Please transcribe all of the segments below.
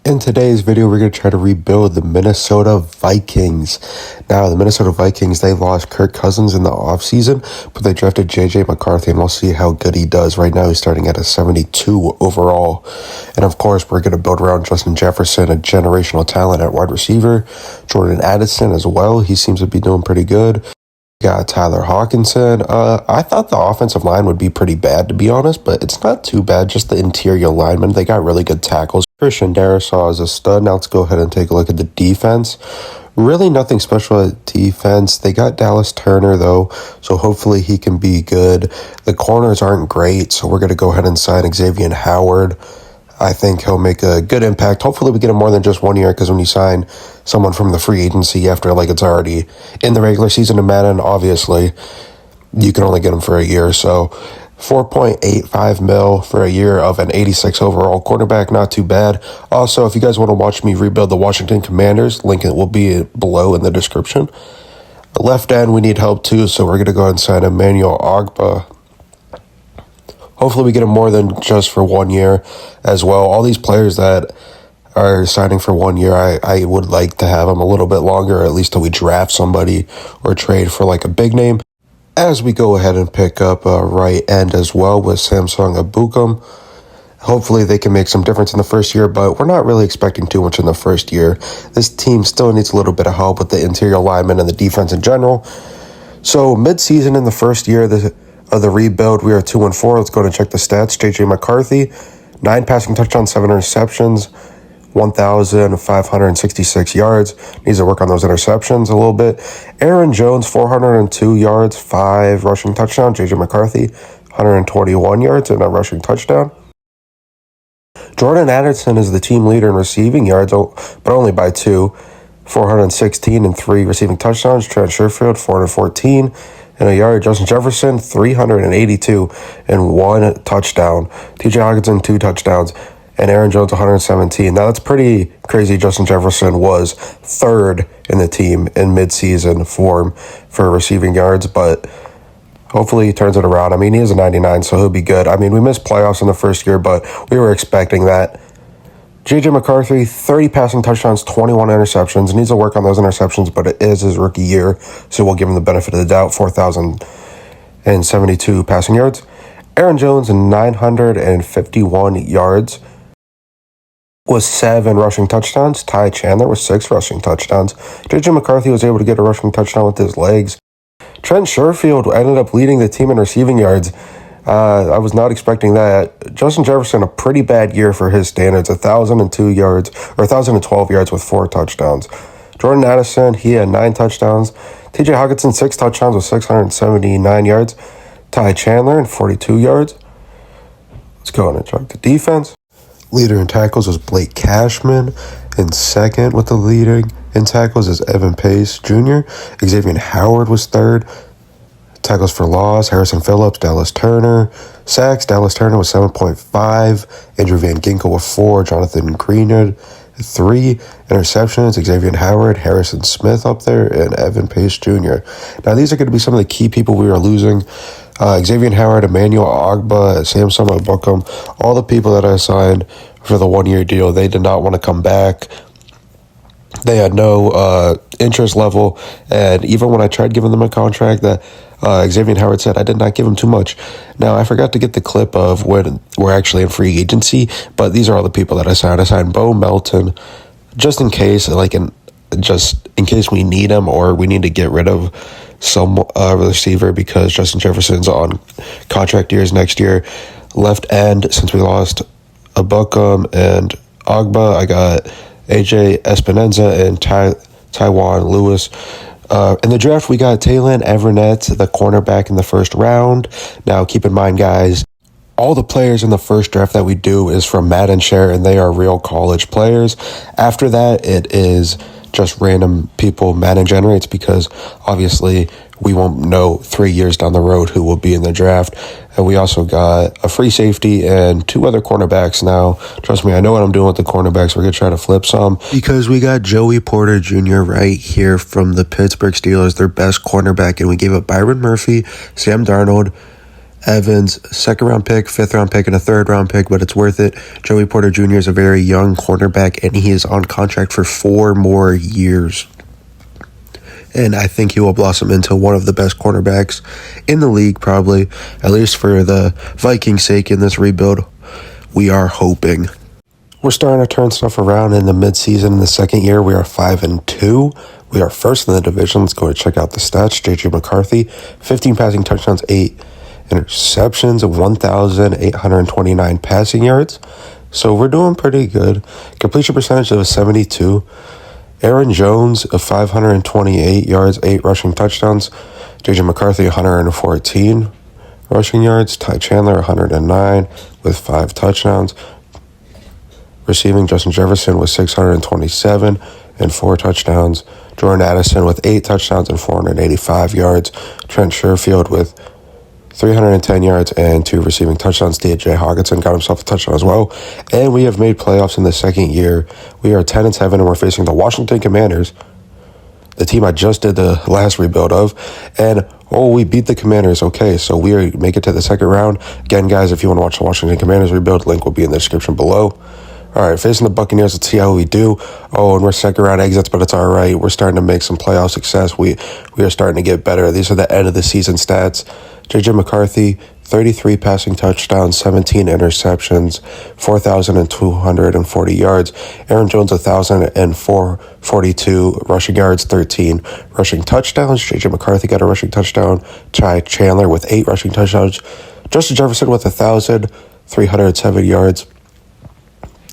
In today's video, we're going to try to rebuild the Minnesota Vikings. Now, the Minnesota Vikings, they lost Kirk Cousins in the offseason, but they drafted JJ McCarthy, and we'll see how good he does. Right now, he's starting at a 72 overall. And of course, we're going to build around Justin Jefferson, a generational talent at wide receiver. Jordan Addison as well. He seems to be doing pretty good. Got Tyler Hawkinson. I thought the offensive line would be pretty bad, to be honest, but it's not too bad. Just the interior linemen. They got really good tackles. Christian Darrisaw is a stud. Now let's go ahead and take a look at the defense. Really nothing special at defense. They got Dallas Turner, though, so hopefully he can be good. The corners aren't great, so we're going to go ahead and sign Xavier Howard. I think he'll make a good impact. Hopefully we get him more than just 1 year, because when you sign someone from the free agency after it's already in the regular season of Madden, obviously you can only get him for a year. So 4.85 mil for a year of an 86 overall quarterback, not too bad. Also, if you guys want to watch me rebuild the Washington Commanders, link it will be below in the description. The left end, we need help too, so we're going to go ahead and sign Emmanuel Ogbah. Hopefully we get him more than just for 1 year as well. All these players that are signing for 1 year, I would like to have them a little bit longer, or at least till we draft somebody or trade for a big name. As we go ahead and pick up a right end as well with Samsung Abukum. Hopefully they can make some difference in the first year, but we're not really expecting too much in the first year. This team still needs a little bit of help with the interior linemen and the defense in general. So mid-season in the first year of the rebuild, we are 2-4. Let's go and check the stats. JJ McCarthy, 9 passing touchdowns, 7 interceptions, 1,566 yards. Needs to work on those interceptions a little bit. Aaron Jones, 402 yards, 5 rushing touchdowns. JJ McCarthy, 121 yards and a rushing touchdown. Jordan Addison is the team leader in receiving yards, but only by 2. 416 and 3 receiving touchdowns. Trent Sherfield, 414 and a yard. Justin Jefferson, 382 and 1 touchdown. TJ Hawkinson, 2 touchdowns. And Aaron Jones, 117. Now, that's pretty crazy. Justin Jefferson was 3rd in the team in midseason form for receiving yards, but hopefully he turns it around. I mean, he is a 99, so he'll be good. I mean, we missed playoffs in the first year, but we were expecting that. JJ McCarthy, 30 passing touchdowns, 21 interceptions. Needs to work on those interceptions, but it is his rookie year, so we'll give him the benefit of the doubt. 4,072 passing yards. Aaron Jones, 951 yards with 7 rushing touchdowns. Ty Chandler with 6 rushing touchdowns. JJ McCarthy was able to get a rushing touchdown with his legs. Trent Sherfield ended up leading the team in receiving yards. I was not expecting that. Justin Jefferson, a pretty bad year for his standards. 1,002 yards, or 1,012 yards with 4 touchdowns. Jordan Addison, he had 9 touchdowns. TJ Hawkinson, 6 touchdowns with 679 yards. Ty Chandler, and 42 yards. Let's go on and check the defense. Leader in tackles was Blake Cashman. And second with the leading in tackles is Evan Pace Jr. Xavier Howard was 3rd. Tackles for loss, Harrison Phillips, Dallas Turner. Sacks, Dallas Turner with 7.5. Andrew Van Ginkel with 4. Jonathan Greenwood, 3. Interceptions, Xavier Howard, Harrison Smith up there, and Evan Pace Jr. Now, these are going to be some of the key people we are losing. Xavier Howard, Emmanuel Ogbah, Samsung Abukum, all the people that I signed for the 1-year deal, they did not want to come back. They had no interest level, and even when I tried giving them a contract, that Xavier Howard said I did not give him too much. Now, I forgot to get the clip of when we're actually in free agency, but these are all the people that I signed. I signed Bo Melton, just in case, just in case we need him or we need to get rid of some receiver, because Justin Jefferson's on contract years next year. Left end, since we lost Abukum and Ogbah, I got AJ Espinoza and Tywan Lewis. In the draft, we got Taylon Everett, the cornerback, in the first round. Now, keep in mind, guys, all the players in the first draft that we do is from Madden Share, and they are real college players. After that, it is just random people Madden generates, because obviously we won't know 3 years down the road who will be in the draft. And we also got a free safety and 2 other cornerbacks now. Trust me, I know what I'm doing with the cornerbacks. We're going to try to flip some, because we got Joey Porter Jr. right here from the Pittsburgh Steelers, their best cornerback, and we gave up Byron Murphy, Sam Darnold, Evans, second round pick, fifth round pick, and a third round pick, but it's worth it. Joey Porter Jr. is a very young cornerback, and he is on contract for 4 more years. And I think he will blossom into one of the best cornerbacks in the league, probably, at least for the Vikings' sake in this rebuild. We are hoping. We're starting to turn stuff around in the midseason. In the second year, we are 5-2. We are first in the division. Let's go and check out the stats. JJ McCarthy, 15 passing touchdowns, 8 interceptions, 1,829 passing yards. So we're doing pretty good. Completion percentage of 72. Aaron Jones of 528 yards, 8 rushing touchdowns. JJ McCarthy, 114 rushing yards. Ty Chandler, 109 with 5 touchdowns. Receiving, Justin Jefferson with 627 and 4 touchdowns. Jordan Addison with 8 touchdowns and 485 yards. Trent Sherfield with 310 yards and 2 receiving touchdowns. DJ Hawkinson got himself a touchdown as well. And we have made playoffs in the second year. We are 10-7 and we're facing the Washington Commanders, the team I just did the last rebuild of. And, we beat the Commanders. Okay, so we make it to the second round. Again, guys, if you want to watch the Washington Commanders rebuild, link will be in the description below. All right, facing the Buccaneers, let's see how we do. And we're second round exits, but it's all right. We're starting to make some playoff success. We are starting to get better. These are the end of the season stats. JJ McCarthy, 33 passing touchdowns, 17 interceptions, 4,240 yards. Aaron Jones, 1,042 rushing yards, 13 rushing touchdowns. JJ McCarthy got a rushing touchdown. Ty Chandler with 8 rushing touchdowns. Justin Jefferson with 1,307 yards.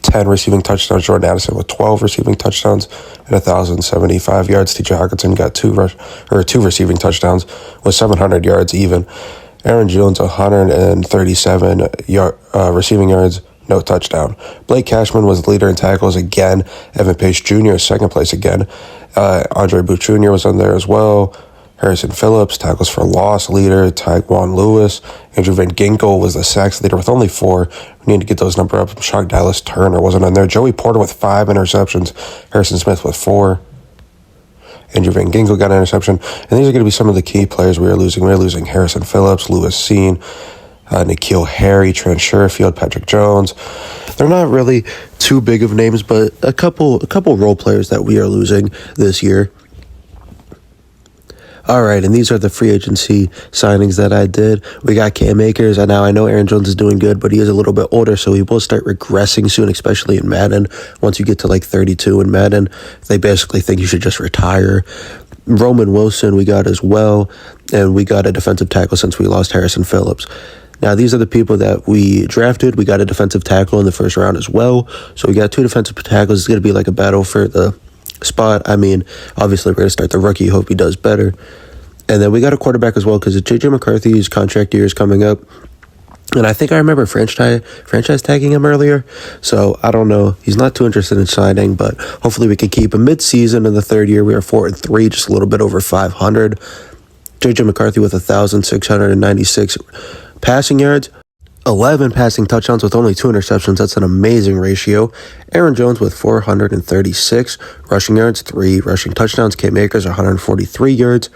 10 receiving touchdowns. Jordan Addison with 12 receiving touchdowns and 1,075 yards. DJ Hawkinson got 2 receiving touchdowns with 700 yards even. Aaron Jones, 137 receiving yards, no touchdown. Blake Cashman was the leader in tackles again. Evan Pace Jr. second place again. Andre Booth Jr. was on there as well. Harrison Phillips, tackles for loss leader. Tyquan Lewis. Andrew Van Ginkel was the sacks leader with only 4. We need to get those numbers up. I'm shocked Dallas Turner wasn't on there. Joey Porter with 5 interceptions. Harrison Smith with 4. Andrew Van Ginkel got an interception. And these are going to be some of the key players we are losing. We're losing Harrison Phillips, Lewis Seen, N'Keal Harry, Trent Sherfield, Patrick Jones. They're not really too big of names, but a couple role players that we are losing this year. All right, and these are the free agency signings that I did. We got Cam Akers, and now I know Aaron Jones is doing good, but he is a little bit older, so he will start regressing soon, especially in Madden. Once you get to like 32 in Madden, they basically think you should just retire. Roman Wilson we got as well, and we got a defensive tackle since we lost Harrison Phillips. Now, these are the people that we drafted. We got a defensive tackle in the first round as well, so we got 2 defensive tackles. It's going to be like a battle for the spot. I mean, obviously, we're going to start the rookie. Hope he does better. And then we got a quarterback as well because JJ McCarthy's contract year is coming up. And I think I remember franchise tagging him earlier. So I don't know. He's not too interested in signing, but hopefully we can keep him mid-season in the third year. We are 4-3, just a little bit over 500. JJ McCarthy with 1,696 passing yards. 11 passing touchdowns with only 2 interceptions. That's an amazing ratio. Aaron Jones with 436 rushing yards, 3 rushing touchdowns. Cam Akers, 143 yards,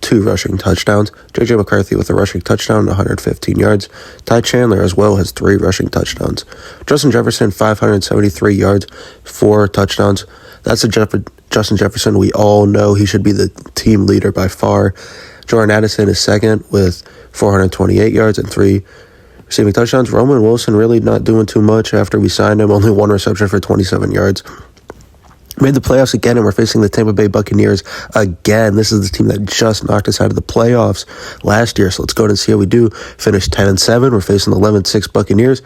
2 rushing touchdowns. JJ McCarthy with a rushing touchdown, 115 yards. Ty Chandler as well has 3 rushing touchdowns. Justin Jefferson, 573 yards, 4 touchdowns. That's a Justin Jefferson we all know. He should be the team leader by far. Jordan Addison is second with 428 yards and 3 receiving touchdowns. Roman Wilson really not doing too much after we signed him. Only 1 reception for 27 yards. Made the playoffs again, and we're facing the Tampa Bay Buccaneers again. This is the team that just knocked us out of the playoffs last year. So let's go ahead and see how we do. Finished 10-7. We're facing the 11-6 Buccaneers.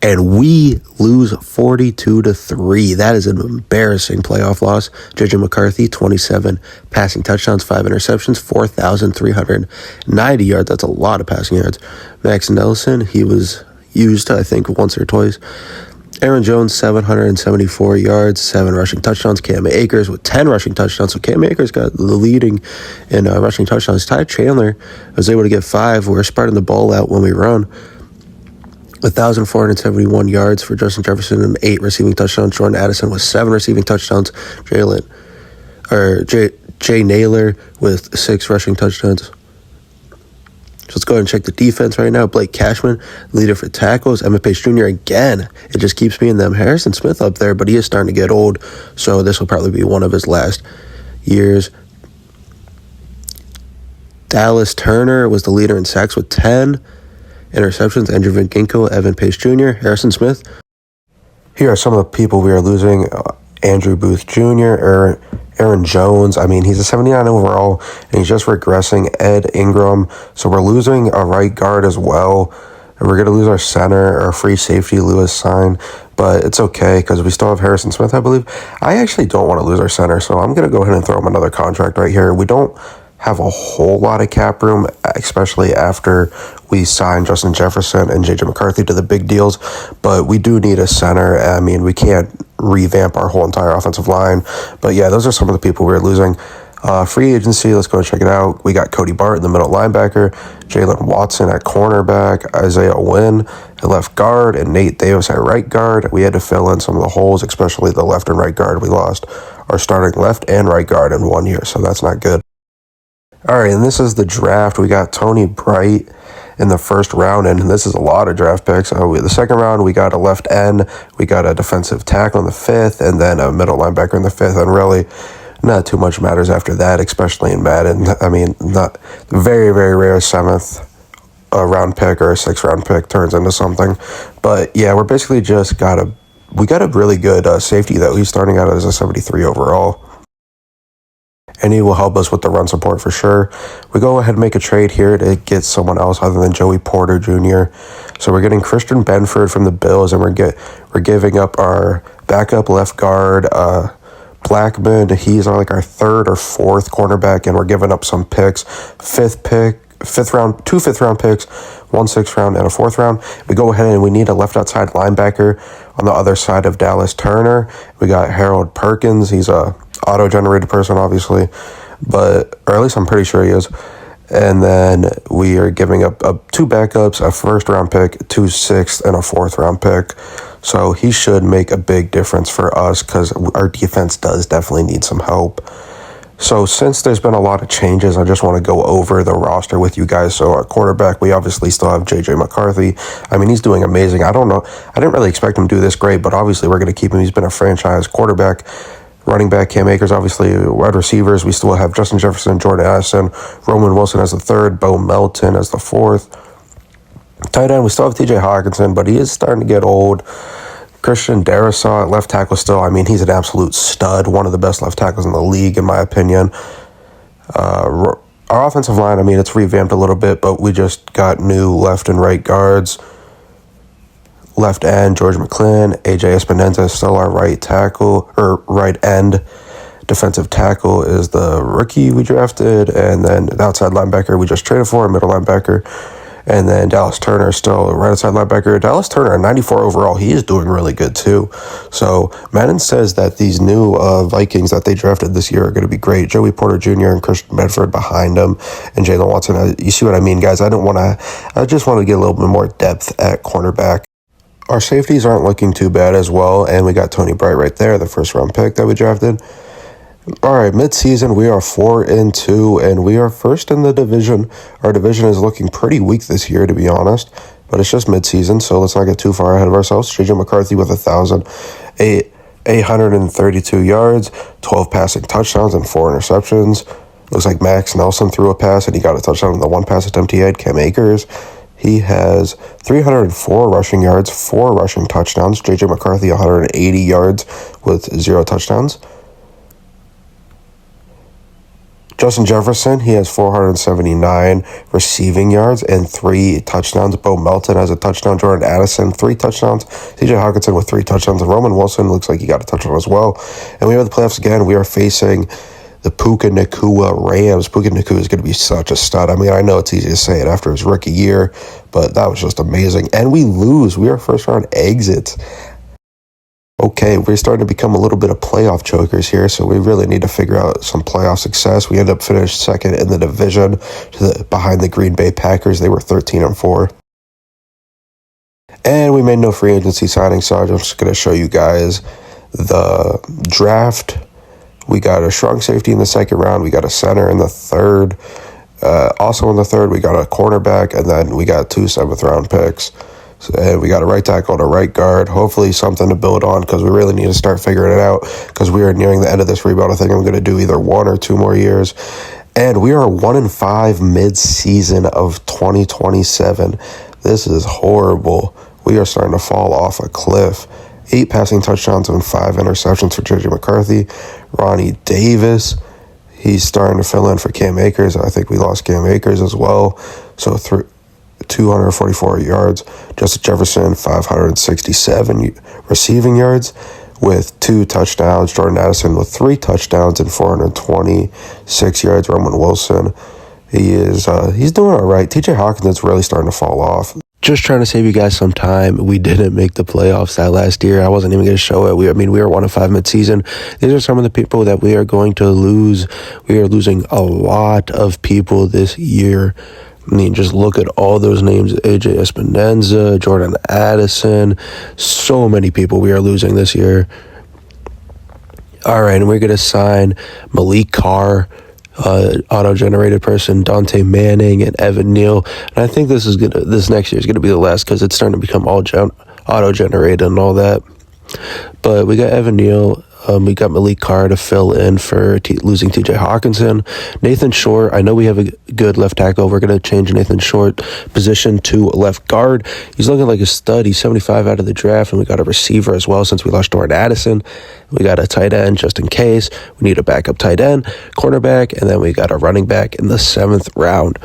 And we lose 42-3. That is an embarrassing playoff loss. JJ McCarthy, 27 passing touchdowns, 5 interceptions, 4,390 yards. That's a lot of passing yards. Max Nelson, he was used, I think, once or twice. Aaron Jones, 774 yards, 7 rushing touchdowns. Cam Akers with 10 rushing touchdowns. So Cam Akers got the leading in rushing touchdowns. Ty Chandler was able to get 5. We're spreading the ball out when we run. 1,471 yards for Justin Jefferson and 8 receiving touchdowns. Jordan Addison with 7 receiving touchdowns. Jay Naylor with 6 rushing touchdowns. So let's go ahead and check the defense right now. Blake Cashman, leader for tackles. Emmett Pace Jr. again. It just keeps being them. Harrison Smith up there, but he is starting to get old, so this will probably be one of his last years. Dallas Turner was the leader in sacks with 10 interceptions. Andrew Van Ginkel, Evan Pace Jr., Harrison Smith. Here are some of the people we are losing. Andrew Booth Jr., Aaron Jones. I mean, he's a 79 overall, and he's just regressing. Ed Ingram. So we're losing a right guard as well. And we're going to lose our center, our free safety, Lewis Sign. But it's okay because we still have Harrison Smith, I believe. I actually don't want to lose our center, so I'm going to go ahead and throw him another contract right here. We don't have a whole lot of cap room, especially after we sign Justin Jefferson and JJ McCarthy to the big deals, but we do need a center. I mean, we can't revamp our whole entire offensive line, but yeah, those are some of the people we're losing. Free agency, let's go and check it out. We got Cody Barton, the middle linebacker, Jalen Watson at cornerback, Isaiah Wynn at left guard, and Nate Davis at right guard. We had to fill in some of the holes, especially the left and right guard. We lost our starting left and right guard in 1 year, so that's not good. All right, and this is the draft. We got Tony Bright in the first round, and this is a lot of draft picks. The second round, we got a left end, we got a defensive tackle in the fifth, and then a middle linebacker in the fifth, and really not too much matters after that, especially in Madden. I mean, not very, very rare seventh round pick or a sixth round pick turns into something. But yeah, we're basically just we got a really good safety that he's starting out as a 73 overall. And he will help us with the run support for sure. We go ahead and make a trade here to get someone else other than Joey Porter Jr. So we're getting Christian Benford from the Bills, and we're giving up our backup left guard, Blackman. He's like our third or fourth cornerback, and we're giving up some picks. Fifth round, 2 fifth-round picks, 1 6th-round, and a 4th-round. We go ahead and we need a left outside linebacker on the other side of Dallas Turner. We got Harold Perkins. He's a auto-generated person, obviously, or at least I'm pretty sure he is. And then we are giving up 2 backups, a 1st-round pick, 2 6th, and a 4th-round pick. So he should make a big difference for us because our defense does definitely need some help. So since there's been a lot of changes, I just want to go over the roster with you guys. So our quarterback, we obviously still have JJ McCarthy. I mean, he's doing amazing. I don't know. I didn't really expect him to do this great, but obviously we're going to keep him. He's been a franchise quarterback. Running back, Cam Akers, obviously. Wide receivers, we still have Justin Jefferson, Jordan Addison, Roman Wilson as the 3rd, Bo Melton as the 4th. Tight end, we still have TJ Hawkinson, but he is starting to get old. Christian Darrisaw at left tackle still. I mean, he's an absolute stud, one of the best left tackles in the league, in my opinion. Our offensive line, I mean, it's revamped a little bit, but we just got new left and right guards. Left end, George McClin. AJ Espinenza is still our right tackle, or right end. Defensive tackle is the rookie we drafted, and then the outside linebacker we just traded for, middle linebacker. And then Dallas Turner is still right outside linebacker. Dallas Turner at 94 overall, he is doing really good too. So Madden says that these new Vikings that they drafted this year are going to be great. Joey Porter Jr. and Christian Benford behind him, and Jalen Watson. You see what I mean, guys? I just want to get a little bit more depth at cornerback. Our safeties aren't looking too bad as well, and we got Tony Bright right there, the 1st-round pick that we drafted. All right, mid-season, we are 4-2, and we are first in the division. Our division is looking pretty weak this year, to be honest, but it's just mid-season, so let's not get too far ahead of ourselves. JJ McCarthy with 832 yards, 12 passing touchdowns, and 4 interceptions. Looks like Max Nelson threw a pass, and he got a touchdown on the 1 pass attempt he had. Cam Akers, he has 304 rushing yards, 4 rushing touchdowns. JJ McCarthy, 180 yards with 0 touchdowns. Justin Jefferson, he has 479 receiving yards and 3 touchdowns. Bo Melton has a touchdown. Jordan Addison, 3 touchdowns. TJ Hawkinson with 3 touchdowns. And Roman Wilson looks like he got a touchdown as well. And we have the playoffs again. We are facing the Puka Nacua Rams. Puka Nacua is going to be such a stud. I mean, I know it's easy to say it after his rookie year, but that was just amazing. And we lose. We are first-round exits. Okay, we're starting to become a little bit of playoff chokers here, so we really need to figure out some playoff success. We end up finished second in the division behind the Green Bay Packers. They were 13-4. And we made no free agency signings, so I'm just going to show you guys the draft. We got a strong safety in the 2nd round. We got a center in the 3rd. Also in the third, we got a cornerback, and then we got 2 7th-round picks. And we got a right tackle and a right guard. Hopefully something to build on, because we really need to start figuring it out, because we are nearing the end of this rebuild. I think I'm going to do either 1 or 2 more years. And we are 1-5 mid-season of 2027. This is horrible. We are starting to fall off a cliff. 8 passing touchdowns and 5 interceptions for JJ McCarthy. Ronnie Davis, he's starting to fill in for Cam Akers. I think we lost Cam Akers as well. So 244 yards. Justin Jefferson, 567 receiving yards with 2 touchdowns. Jordan Addison with 3 touchdowns and 426 yards. Roman Wilson, he's doing all right. TJ Hawkins is really starting to fall off. Just trying to save you guys some time. We didn't make the playoffs that last year. I wasn't even going to show it. We were 1-5 mid-season. These are some of the people that we are going to lose. We are losing a lot of people this year. I mean, just look at all those names. AJ Espinoza, Jordan Addison. So many people we are losing this year. All right, and we're going to sign Malik Carr, auto-generated person, Dante Manning, and Evan Neal. And I think this next year is gonna be the last, because it's starting to become all auto-generated and all that. But we got Evan Neal. We got Malik Carr to fill in for losing TJ Hawkinson. Nathan Short, I know we have a good left tackle. We're going to change Nathan Short position to left guard. He's looking like a stud. He's 75 out of the draft, and we got a receiver as well since we lost Jordan Addison. We got a tight end just in case. We need a backup tight end, cornerback, and then we got a running back in the 7th round.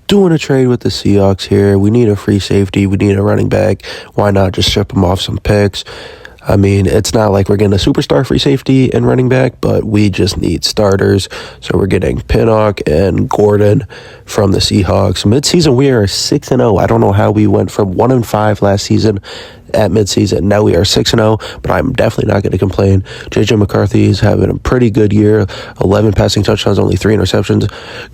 Doing a trade with the Seahawks here. We need a free safety. We need a running back. Why not just ship them off some picks? I mean, it's not like we're getting a superstar free safety and running back, but we just need starters. So we're getting Pinnock and Gordon from the Seahawks. Mid-season, we are 6-0. I don't know how we went from 1-5 last season at midseason. Now we are 6-0, but I'm definitely not going to complain. JJ McCarthy is having a pretty good year. 11 passing touchdowns, only 3 interceptions.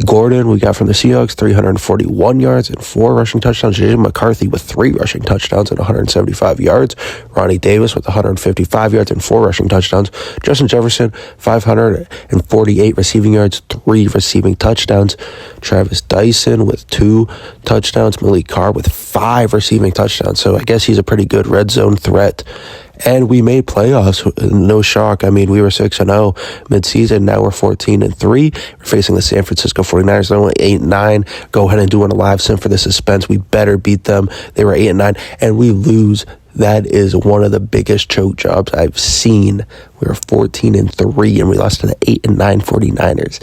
Gordon, we got from the Seahawks, 341 yards and 4 rushing touchdowns. JJ McCarthy with 3 rushing touchdowns and 175 yards. Ronnie Davis with 155 yards and 4 rushing touchdowns. Justin Jefferson, 548 receiving yards, 3 receiving touchdowns. Travis Dyson with 2 touchdowns. Malik Carr with 5 receiving touchdowns. So I guess he's a pretty good red zone threat. And we made playoffs. No shock. I mean, we were 6-0 midseason. Now we're 14-3. We're facing the San Francisco 49ers. They're only 8-9. Go ahead and do an live sim for the suspense. We better beat them. They were 8-9, and we lose. That is one of the biggest choke jobs I've seen. We were 14-3, and we lost to the 8-9 49ers.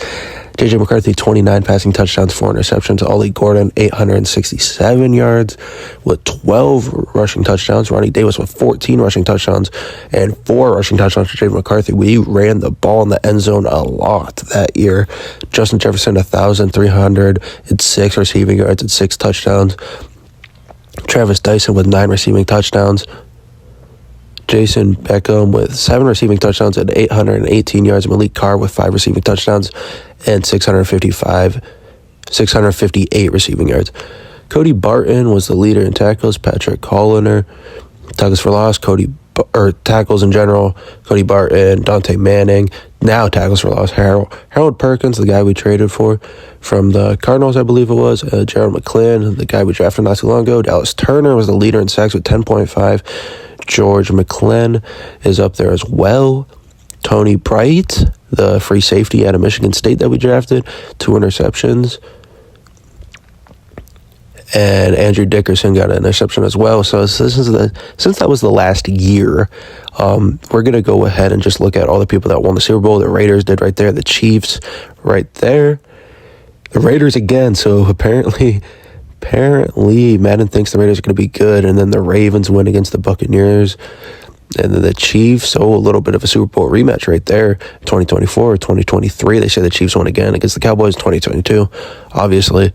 JJ McCarthy, 29 passing touchdowns, 4 interceptions. Ollie Gordon, 867 yards with 12 rushing touchdowns. Ronnie Davis with 14 rushing touchdowns and 4 rushing touchdowns for JJ McCarthy. We ran the ball in the end zone a lot that year. Justin Jefferson, 1,306 receiving yards and 6 touchdowns. Travis Dyson with 9 receiving touchdowns. Jason Beckham with 7 receiving touchdowns and 818 yards. Malik Carr with 5 receiving touchdowns and 658 receiving yards. Cody Barton was the leader in tackles. Patrick Colliner, tackles for loss. Tackles in general. Cody Barton, Dante Manning. Now tackles for loss. Harold Perkins, the guy we traded for from the Cardinals, I believe it was. Gerald McClin, the guy we drafted not too long ago. Dallas Turner was the leader in sacks with 10.5. George McClin is up there as well. Tony Bright, the free safety out of Michigan State that we drafted, 2 interceptions. And Andrew Dickerson got an interception as well. So since that was the last year, we're going to go ahead and just look at all the people that won the Super Bowl. The Raiders did right there. The Chiefs right there. The Raiders again. So apparently Madden thinks the Raiders are going to be good. And then the Ravens win against the Buccaneers. And then the Chiefs, a little bit of a Super Bowl rematch right there. 2024 or 2023. They say the Chiefs won again against the Cowboys 2022. Obviously.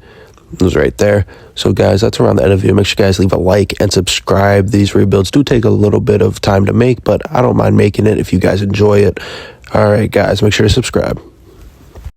It was right there. So, guys, that's around the end of the video. Make sure you guys leave a like and subscribe. These rebuilds do take a little bit of time to make, but I don't mind making it if you guys enjoy it. All right, guys, make sure to subscribe.